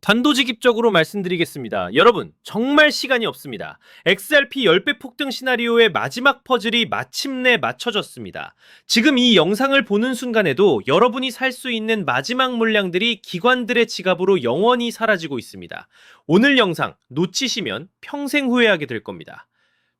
단도직입적으로 말씀드리겠습니다. 여러분, 정말 시간이 없습니다. XRP 10배 폭등 시나리오의 마지막 퍼즐이 마침내 맞춰졌습니다. 지금 이 영상을 보는 순간에도 여러분이 살 수 있는 마지막 물량들이 기관들의 지갑으로 영원히 사라지고 있습니다. 오늘 영상 놓치시면 평생 후회하게 될 겁니다.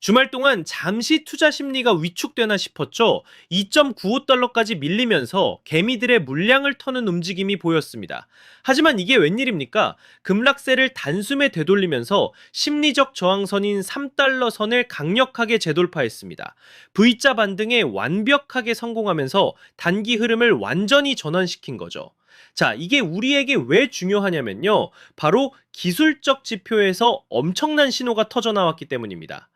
주말 동안 잠시 투자 심리가 위축되나 싶었죠. 2.95달러까지 밀리면서 개미들의 물량을 터는 움직임이 보였습니다. 하지만 이게 웬일입니까? 급락세를 단숨에 되돌리면서 심리적 저항선인 3달러 선을 강력하게 재돌파했습니다. V자 반등에 완벽하게 성공하면서 단기 흐름을 완전히 전환시킨 거죠. 자, 이게 우리에게 왜 중요하냐면요. 바로 기술적 지표에서 엄청난 신호가 터져 나왔기 때문입니다.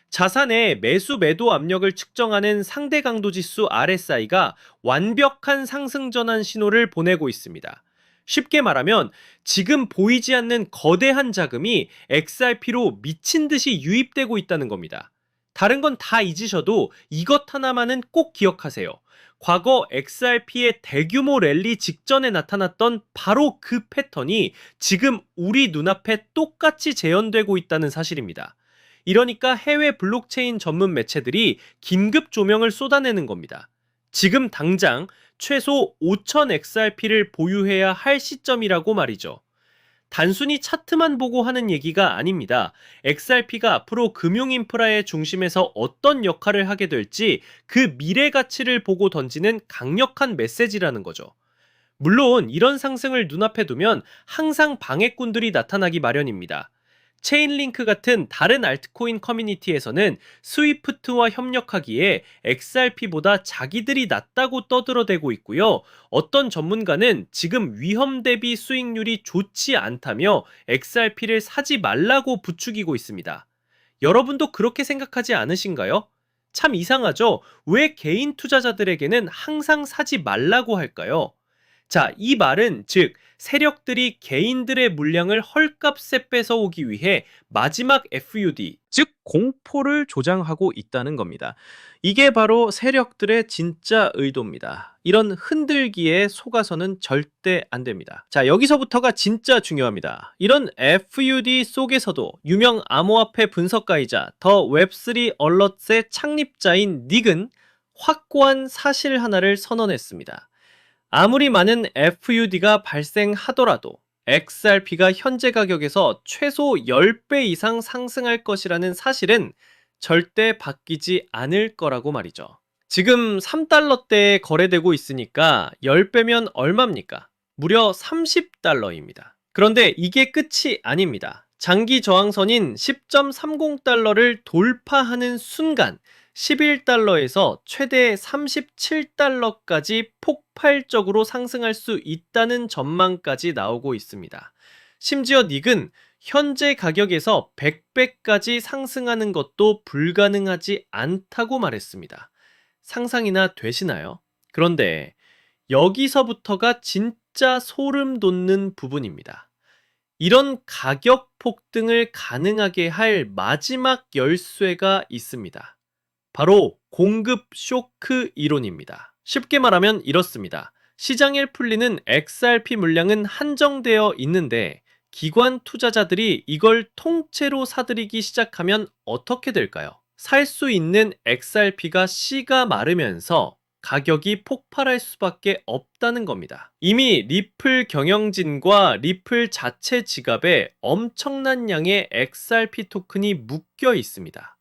자산의 매수 매도 압력을 측정하는 상대 강도 지수 RSI가 완벽한 상승 전환 신호를 보내고 있습니다. 쉽게 말하면 지금 보이지 않는 거대한 자금이 XRP로 미친 듯이 유입되고 있다는 겁니다. 다른 건 다 잊으셔도 이것 하나만은 꼭 기억하세요. 과거 XRP의 대규모 랠리 직전에 나타났던 바로 그 패턴이 지금 우리 눈앞에 똑같이 재현되고 있다는 사실입니다. 이러니까 해외 블록체인 전문 매체들이 긴급 조명을 쏟아내는 겁니다. 지금 당장 최소 5,000 XRP를 보유해야 할 시점이라고 말이죠. 단순히 차트만 보고 하는 얘기가 아닙니다. XRP가 앞으로 금융 인프라의 중심에서 어떤 역할을 하게 될지 그 미래 가치를 보고 던지는 강력한 메시지라는 거죠. 물론 이런 상승을 눈앞에 두면 항상 방해꾼들이 나타나기 마련입니다. 체인링크 같은 다른 알트코인 커뮤니티에서는 스위프트와 협력하기에 XRP보다 자기들이 낫다고 떠들어대고 있고요. 어떤 전문가는 지금 위험 대비 수익률이 좋지 않다며 XRP를 사지 말라고 부추기고 있습니다. 여러분도 그렇게 생각하지 않으신가요? 참 이상하죠? 왜 개인 투자자들에게는 항상 사지 말라고 할까요? 자, 이 말은 즉 세력들이 개인들의 물량을 헐값에 뺏어오기 위해 마지막 FUD, 즉 공포를 조장하고 있다는 겁니다. 이게 바로 세력들의 진짜 의도입니다. 이런 흔들기에 속아서는 절대 안 됩니다. 자, 여기서부터가 진짜 중요합니다. 이런 FUD 속에서도 유명 암호화폐 분석가이자 더 웹3 얼럿의 창립자인 닉은 확고한 사실 하나를 선언했습니다. 아무리 많은 FUD가 발생하더라도 XRP가 현재 가격에서 최소 10배 이상 상승할 것이라는 사실은 절대 바뀌지 않을 거라고 말이죠. 지금 3달러대에 거래되고 있으니까 10배면 얼마입니까? 무려 30달러입니다. 그런데 이게 끝이 아닙니다. 장기 저항선인 10.30달러를 돌파하는 순간 11달러에서 최대 37달러까지 폭발적으로 상승할 수 있다는 전망까지 나오고 있습니다. 심지어 닉은 현재 가격에서 100배까지 상승하는 것도 불가능하지 않다고 말했습니다. 상상이나 되시나요? 그런데 여기서부터가 진짜 소름 돋는 부분입니다. 이런 가격 폭등을 가능하게 할 마지막 열쇠가 있습니다. 바로 공급 쇼크 이론입니다. 쉽게 말하면 이렇습니다. 시장에 풀리는 XRP 물량은 한정되어 있는데 기관 투자자들이 이걸 통째로 사들이기 시작하면 어떻게 될까요? 살 수 있는 XRP가 씨가 마르면서 가격이 폭발할 수밖에 없다는 겁니다. 이미 리플 경영진과 리플 자체 지갑에 엄청난 양의 XRP 토큰이 묶여 있습니다.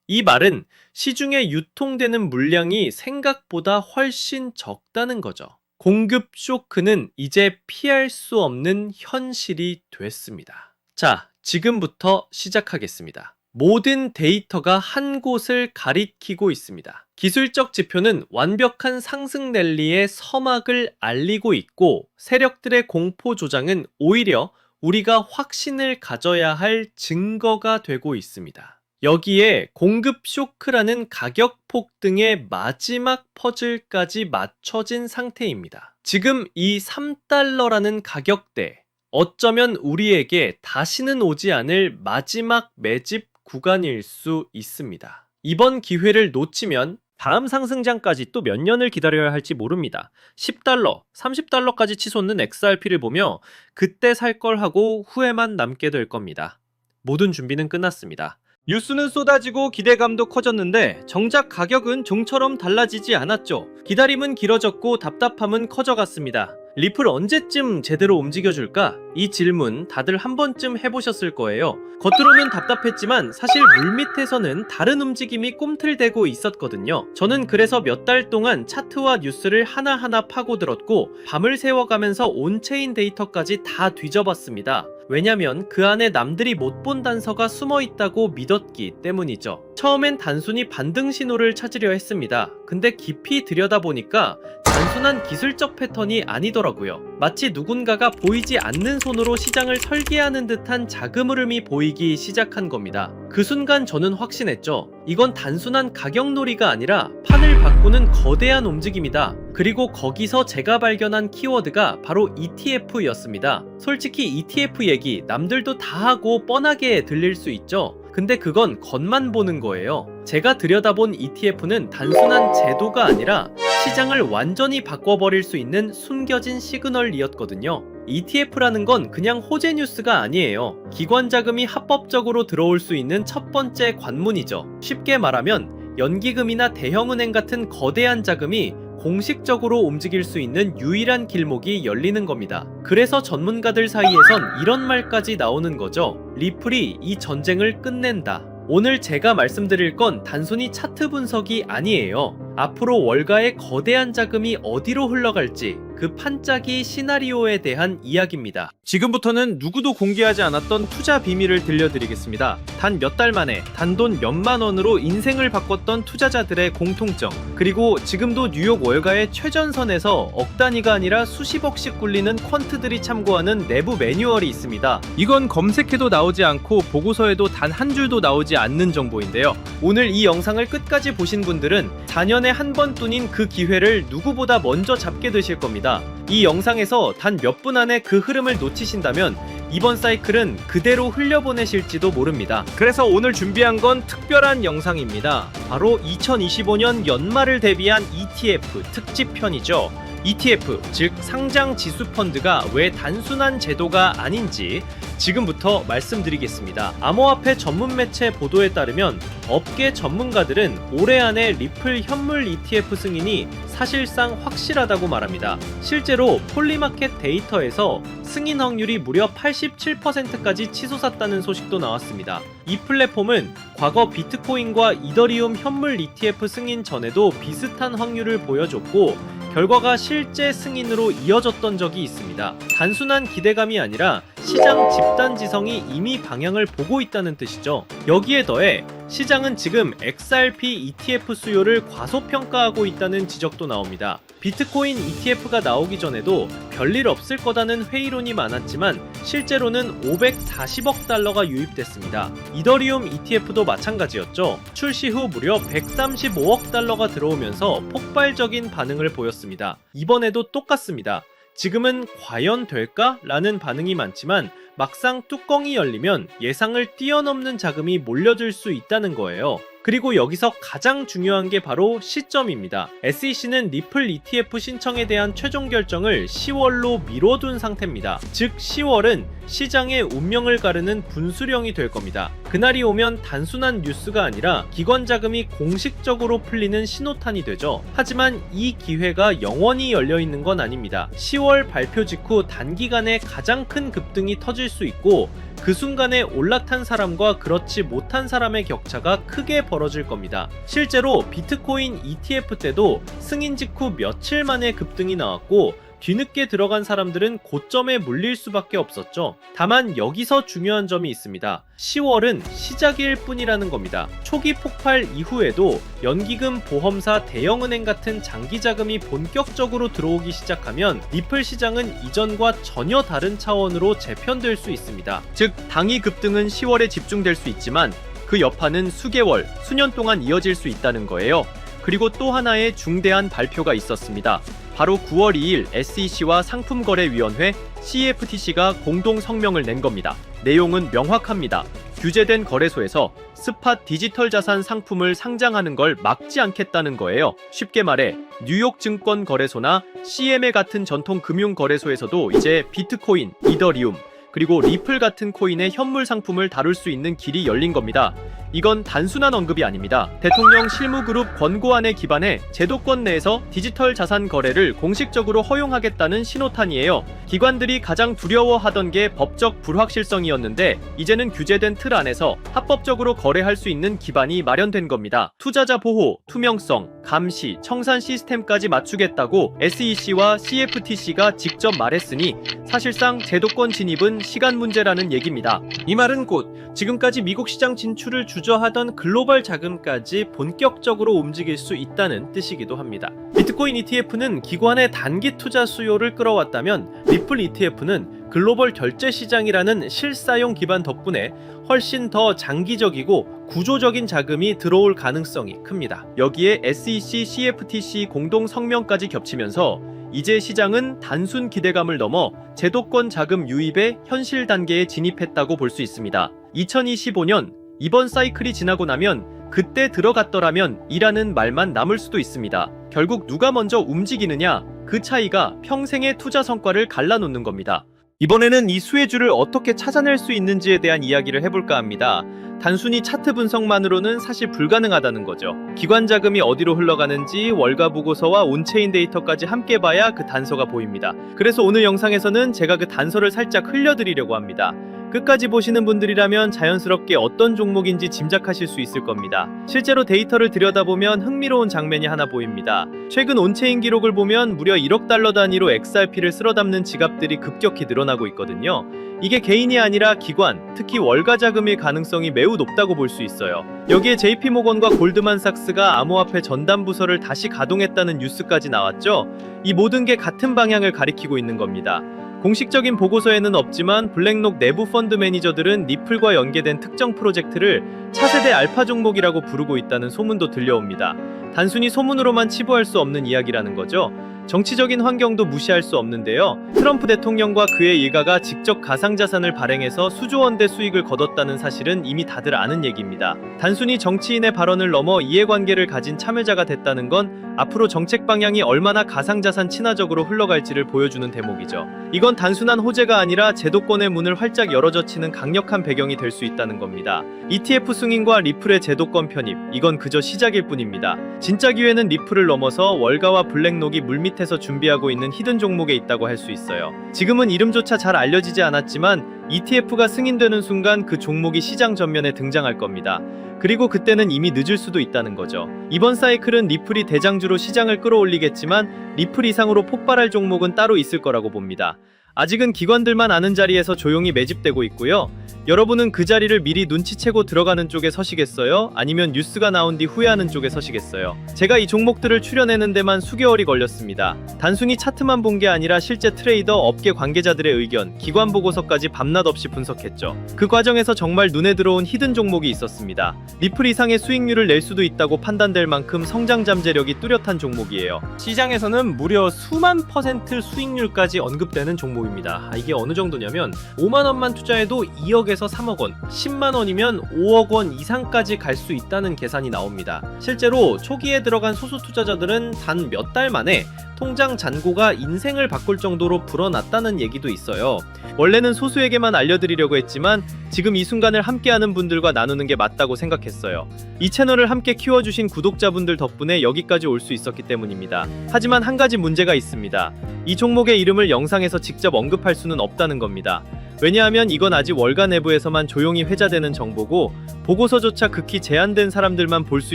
이 말은 시중에 유통되는 물량이 생각보다 훨씬 적다는 거죠. 공급 쇼크는 이제 피할 수 없는 현실이 됐습니다. 자, 지금부터 시작하겠습니다. 모든 데이터가 한 곳을 가리키고 있습니다. 기술적 지표는 완벽한 상승 랠리의 서막을 알리고 있고 세력들의 공포 조장은 오히려 우리가 확신을 가져야 할 증거가 되고 있습니다. 여기에 공급 쇼크라는 가격 폭등의 마지막 퍼즐까지 맞춰진 상태입니다. 지금 이 3달러라는 가격대, 어쩌면 우리에게 다시는 오지 않을 마지막 매집 구간일 수 있습니다. 이번 기회를 놓치면 다음 상승장까지 또 몇 년을 기다려야 할지 모릅니다. 10달러, 30달러까지 치솟는 XRP를 보며 그때 살 걸 하고 후회만 남게 될 겁니다. 모든 준비는 끝났습니다. 뉴스는 쏟아지고 기대감도 커졌는데 정작 가격은 종처럼 달라지지 않았죠. 기다림은 길어졌고 답답함은 커져갔습니다. 리플 언제쯤 제대로 움직여줄까? 이 질문 다들 한 번쯤 해보셨을 거예요. 겉으로는 답답했지만 사실 물밑에서는 다른 움직임이 꿈틀대고 있었거든요. 저는 그래서 몇 달 동안 차트와 뉴스를 하나하나 파고들었고 밤을 새워가면서 온체인 데이터까지 다 뒤져봤습니다. 왜냐면 그 안에 남들이 못 본 단서가 숨어 있다고 믿었기 때문이죠. 처음엔 단순히 반등 신호를 찾으려 했습니다. 근데 깊이 들여다보니까 단순한 기술적 패턴이 아니더라고요. 마치 누군가가 보이지 않는 손으로 시장을 설계하는 듯한 자금 흐름이 보이기 시작한 겁니다. 그 순간 저는 확신했죠. 이건 단순한 가격놀이가 아니라 판을 바꾸는 거대한 움직임이다. 그리고 거기서 제가 발견한 키워드가 바로 ETF였습니다. 솔직히 ETF 얘기 남들도 다 하고 뻔하게 들릴 수 있죠. 근데 그건 겉만 보는 거예요. 제가 들여다본 ETF는 단순한 제도가 아니라 시장을 완전히 바꿔버릴 수 있는 숨겨진 시그널이었거든요. ETF라는 건 그냥 호재 뉴스가 아니에요. 기관 자금이 합법적으로 들어올 수 있는 첫 번째 관문이죠. 쉽게 말하면 연기금이나 대형은행 같은 거대한 자금이 공식적으로 움직일 수 있는 유일한 길목이 열리는 겁니다. 그래서 전문가들 사이에선 이런 말까지 나오는 거죠. 리플이 이 전쟁을 끝낸다. 오늘 제가 말씀드릴 건 단순히 차트 분석이 아니에요. 앞으로 월가의 거대한 자금이 어디로 흘러갈지 그 판짜기 시나리오에 대한 이야기입니다. 지금부터는 누구도 공개하지 않았던 투자 비밀을 들려드리겠습니다. 단 몇 달 만에 단돈 몇만 원으로 인생을 바꿨던 투자자들의 공통점, 그리고 지금도 뉴욕 월가의 최전선에서 억 단위가 아니라 수십억씩 굴리는 퀀트들이 참고하는 내부 매뉴얼이 있습니다. 이건 검색해도 나오지 않고 보고서에도 단 한 줄도 나오지 않는 정보인데요. 오늘 이 영상을 끝까지 보신 분들은 4년에 한 번뿐인 그 기회를 누구보다 먼저 잡게 되실 겁니다. 이 영상에서 단 몇 분 안에 그 흐름을 놓치신다면 이번 사이클은 그대로 흘려보내실지도 모릅니다. 그래서 오늘 준비한 건 특별한 영상입니다. 바로 2025년 연말을 대비한 ETF 특집편이죠. ETF, 즉 상장 지수 펀드가 왜 단순한 제도가 아닌지 지금부터 말씀드리겠습니다. 암호화폐 전문 매체 보도에 따르면 업계 전문가들은 올해 안에 리플 현물 ETF 승인이 사실상 확실하다고 말합니다. 실제로 폴리마켓 데이터에서 승인 확률이 무려 87%까지 치솟았다는 소식도 나왔습니다. 이 플랫폼은 과거 비트코인과 이더리움 현물 ETF 승인 전에도 비슷한 확률을 보여줬고 결과가 실제 승인으로 이어졌던 적이 있습니다. 단순한 기대감이 아니라 시장 집단 지성이 이미 방향을 보고 있다는 뜻이죠. 여기에 더해 시장은 지금 XRP ETF 수요를 과소평가하고 있다는 지적도 나옵니다. 비트코인 ETF가 나오기 전에도 별일 없을 거다는 회의론이 많았지만 실제로는 540억 달러가 유입됐습니다. 이더리움 ETF도 마찬가지였죠. 출시 후 무려 135억 달러가 들어오면서 폭발적인 반응을 보였습니다. 이번에도 똑같습니다. 지금은 과연 될까? 라는 반응이 많지만 막상 뚜껑이 열리면 예상을 뛰어넘는 자금이 몰려들 수 있다는 거예요. 그리고 여기서 가장 중요한 게 바로 시점입니다. SEC는 리플 ETF 신청에 대한 최종 결정을 10월로 미뤄둔 상태입니다. 즉 10월은 시장의 운명을 가르는 분수령이 될 겁니다. 그날이 오면 단순한 뉴스가 아니라 기관 자금이 공식적으로 풀리는 신호탄이 되죠. 하지만 이 기회가 영원히 열려있는 건 아닙니다. 10월 발표 직후 단기간에 가장 큰 급등이 터질 수 있고 그 순간에 올라탄 사람과 그렇지 못한 사람의 격차가 크게 벌어질 겁니다. 실제로 비트코인 ETF 때도 승인 직후 며칠 만에 급등이 나왔고 뒤늦게 들어간 사람들은 고점에 물릴 수밖에 없었죠. 다만 여기서 중요한 점이 있습니다. 10월은 시작일 뿐이라는 겁니다. 초기 폭발 이후에도 연기금, 보험사, 대형은행 같은 장기 자금이 본격적으로 들어오기 시작하면 리플 시장은 이전과 전혀 다른 차원으로 재편될 수 있습니다. 즉 당이 급등은 10월에 집중될 수 있지만 그 여파는 수개월, 수년 동안 이어질 수 있다는 거예요. 그리고 또 하나의 중대한 발표가 있었습니다. 바로 9월 2일 SEC와 상품거래위원회 CFTC가 공동 성명을 낸 겁니다. 내용은 명확합니다. 규제된 거래소에서 스팟 디지털 자산 상품을 상장하는 걸 막지 않겠다는 거예요. 쉽게 말해 뉴욕 증권 거래소나 CME 같은 전통 금융 거래소에서도 이제 비트코인, 이더리움, 그리고 리플 같은 코인의 현물 상품을 다룰 수 있는 길이 열린 겁니다. 이건 단순한 언급이 아닙니다. 대통령 실무그룹 권고안에 기반해 제도권 내에서 디지털 자산 거래를 공식적으로 허용하겠다는 신호탄이에요. 기관들이 가장 두려워하던 게 법적 불확실성이었는데 이제는 규제된 틀 안에서 합법적으로 거래할 수 있는 기반이 마련된 겁니다. 투자자 보호, 투명성, 감시, 청산 시스템까지 맞추겠다고 SEC와 CFTC가 직접 말했으니 사실상 제도권 진입은 시간 문제라는 얘기입니다. 이 말은 곧 지금까지 미국 시장 진출을 주저하던 글로벌 자금까지 본격적으로 움직일 수 있다는 뜻이기도 합니다. 비트코인 ETF는 기관의 단기 투자 수요를 끌어왔다면 리플 ETF는 글로벌 결제 시장이라는 실사용 기반 덕분에 훨씬 더 장기적이고 구조적인 자금이 들어올 가능성이 큽니다. 여기에 SEC, CFTC 공동 성명까지 겹치면서 이제 시장은 단순 기대감을 넘어 제도권 자금 유입의 현실 단계에 진입했다고 볼 수 있습니다. 2025년 이번 사이클이 지나고 나면 그때 들어갔더라면 이라는 말만 남을 수도 있습니다. 결국 누가 먼저 움직이느냐, 그 차이가 평생의 투자 성과를 갈라놓는 겁니다. 이번에는 이 수혜주를 어떻게 찾아낼 수 있는지에 대한 이야기를 해볼까 합니다. 단순히 차트 분석만으로는 사실 불가능하다는 거죠. 기관 자금이 어디로 흘러가는지 월가 보고서와 온체인 데이터까지 함께 봐야 그 단서가 보입니다. 그래서 오늘 영상에서는 제가 그 단서를 살짝 흘려드리려고 합니다. 끝까지 보시는 분들이라면 자연스럽게 어떤 종목인지 짐작하실 수 있을 겁니다. 실제로 데이터를 들여다보면 흥미로운 장면이 하나 보입니다. 최근 온체인 기록을 보면 무려 1억 달러 단위로 XRP를 쓸어담는 지갑들이 급격히 늘어나고 있거든요. 이게 개인이 아니라 기관, 특히 월가 자금일 가능성이 매우 높다고 볼 수 있어요. 여기에 JP모건과 골드만삭스가 암호화폐 전담 부서를 다시 가동했다는 뉴스까지 나왔죠. 이 모든 게 같은 방향을 가리키고 있는 겁니다. 공식적인 보고서에는 없지만 블랙록 내부 펀드 매니저들은 리플과 연계된 특정 프로젝트를 차세대 알파 종목이라고 부르고 있다는 소문도 들려옵니다. 단순히 소문으로만 치부할 수 없는 이야기라는 거죠. 정치적인 환경도 무시할 수 없는데요. 트럼프 대통령과 그의 일가가 직접 가상자산을 발행해서 수조 원대 수익을 거뒀다는 사실은 이미 다들 아는 얘기입니다. 단순히 정치인의 발언을 넘어 이해관계를 가진 참여자가 됐다는 건 앞으로 정책 방향이 얼마나 가상자산 친화적으로 흘러갈지를 보여주는 대목이죠. 이건 단순한 호재가 아니라 제도권의 문을 활짝 열어젖히는 강력한 배경이 될 수 있다는 겁니다. ETF 승인과 리플의 제도권 편입, 이건 그저 시작일 뿐입니다. 진짜 기회는 리플을 넘어서 월가와 블랙록이 물밑에서 준비하고 있는 히든 종목에 있다고 할 수 있어요. 지금은 이름조차 잘 알려지지 않았지만 ETF가 승인되는 순간 그 종목이 시장 전면에 등장할 겁니다. 그리고 그때는 이미 늦을 수도 있다는 거죠. 이번 사이클은 리플이 대장주로 시장을 끌어올리겠지만 리플 이상으로 폭발할 종목은 따로 있을 거라고 봅니다. 아직은 기관들만 아는 자리에서 조용히 매집되고 있고요. 여러분은 그 자리를 미리 눈치채고 들어가는 쪽에 서시겠어요? 아니면 뉴스가 나온 뒤 후회하는 쪽에 서시겠어요? 제가 이 종목들을 추려내는 데만 수개월이 걸렸습니다. 단순히 차트만 본 게 아니라 실제 트레이더, 업계 관계자들의 의견, 기관 보고서까지 밤낮 없이 분석했죠. 그 과정에서 정말 눈에 들어온 히든 종목이 있었습니다. 리플 이상의 수익률을 낼 수도 있다고 판단될 만큼 성장 잠재력이 뚜렷한 종목이에요. 시장에서는 무려 수만 % 수익률까지 언급되는 종목입니다. 이게 어느 정도냐면 5만 원만 투자해도 2억에서 3억 원, 10만 원이면 5억 원 이상까지 갈 수 있다는 계산이 나옵니다. 실제로 초기에 들어간 소수 투자자들은 단 몇 달 만에 통장 잔고가 인생을 바꿀 정도로 불어났다는 얘기도 있어요. 원래는 소수에게만 알려드리려고 했지만 지금 이 순간을 함께하는 분들과 나누는 게 맞다고 생각했어요. 이 채널을 함께 키워주신 구독자분들 덕분에 여기까지 올 수 있었기 때문입니다. 하지만 한 가지 문제가 있습니다. 이 종목의 이름을 영상에서 직접 언급할 수는 없다는 겁니다. 왜냐하면 이건 아직 월가 내부에서만 조용히 회자되는 정보고 보고서조차 극히 제한된 사람들만 볼 수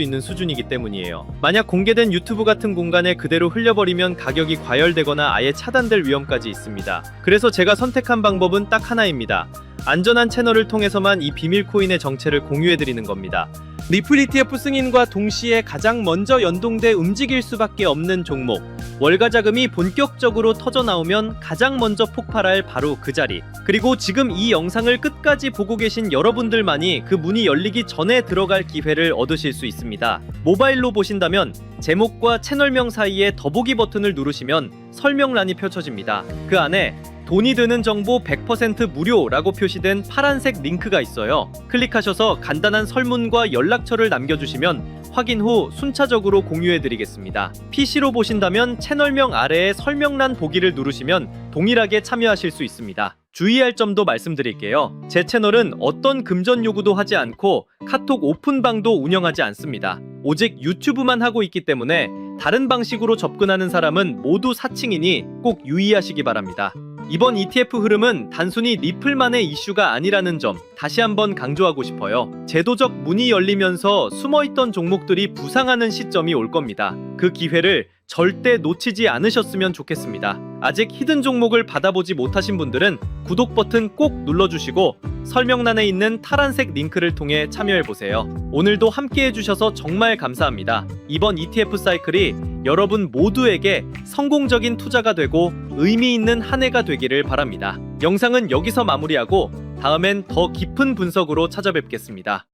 있는 수준이기 때문이에요. 만약 공개된 유튜브 같은 공간에 그대로 흘려버리면 가격이 과열되거나 아예 차단될 위험까지 있습니다. 그래서 제가 선택한 방법은 딱 하나입니다. 안전한 채널을 통해서만 이 비밀 코인의 정체를 공유해드리는 겁니다. 리플 ETF 승인과 동시에 가장 먼저 연동돼 움직일 수밖에 없는 종목, 월가 자금이 본격적으로 터져나오면 가장 먼저 폭발할 바로 그 자리, 그리고 지금 이 영상을 끝까지 보고 계신 여러분들만이 그 문이 열리기 전에 들어갈 기회를 얻으실 수 있습니다. 모바일로 보신다면 제목과 채널명 사이에 더보기 버튼을 누르시면 설명란이 펼쳐집니다. 그 안에 돈이 드는 정보 100% 무료라고 표시된 파란색 링크가 있어요. 클릭하셔서 간단한 설문과 연락처를 남겨주시면 확인 후 순차적으로 공유해드리겠습니다. PC로 보신다면 채널명 아래에 설명란 보기를 누르시면 동일하게 참여하실 수 있습니다. 주의할 점도 말씀드릴게요. 제 채널은 어떤 금전 요구도 하지 않고 카톡 오픈방도 운영하지 않습니다. 오직 유튜브만 하고 있기 때문에 다른 방식으로 접근하는 사람은 모두 사칭이니 꼭 유의하시기 바랍니다. 이번 ETF 흐름은 단순히 리플만의 이슈가 아니라는 점 다시 한번 강조하고 싶어요. 제도적 문이 열리면서 숨어있던 종목들이 부상하는 시점이 올 겁니다. 그 기회를 절대 놓치지 않으셨으면 좋겠습니다. 아직 히든 종목을 받아보지 못하신 분들은 구독 버튼 꼭 눌러주시고 설명란에 있는 파란색 링크를 통해 참여해보세요. 오늘도 함께 해주셔서 정말 감사합니다. 이번 ETF 사이클이 여러분 모두에게 성공적인 투자가 되고 의미 있는 한 해가 되기를 바랍니다. 영상은 여기서 마무리하고 다음엔 더 깊은 분석으로 찾아뵙겠습니다.